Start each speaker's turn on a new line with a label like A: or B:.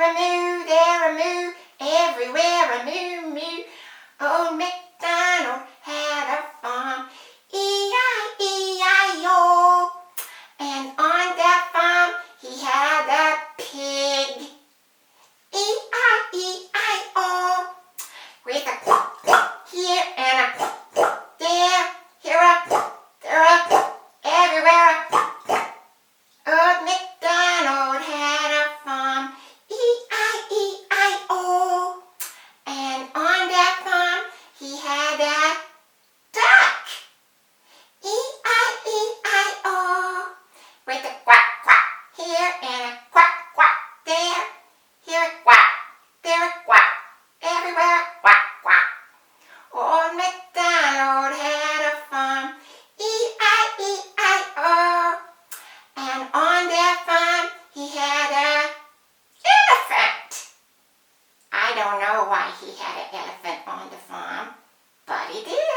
A: Here a moo, there a moo, everywhere a moo moo. Old MacDonald had a farm, E-I-E-I-O. And on that farm he had a pig, E-I-E-I-O. With a quack quack here and a quack quack there. Here a quack, there a quack, everywhere a quack quack. Old MacDonald had a farm, E-I-E-I-O. And on that farm he had a duck, E-I-E-I-O. With a quack quack here and a quack quack there. Here a quack, there a quack, everywhere a quack quack. Old MacDonald had a farm, E-I-E-I-O. And on that farm he had a elephant. I don't know why he had an elephant on the farm, but he did.